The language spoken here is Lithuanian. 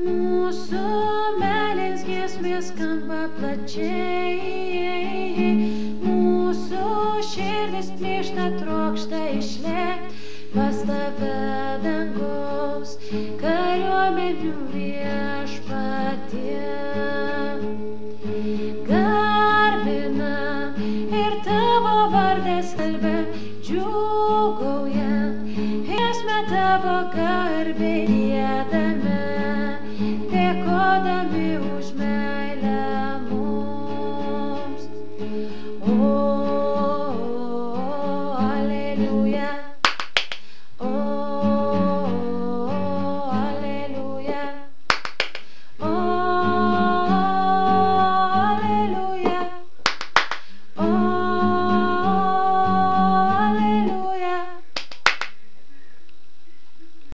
Mūsų meilės giesmės skamba plačiai, mūsų širdis plyšta trokšta išlėkt pas tave dangaus kariuomenių viešpatie. Garbina ir tavo vardą skelbia, džiūgauja, giesmę tavo garbei giedame, dėkodami už meilę.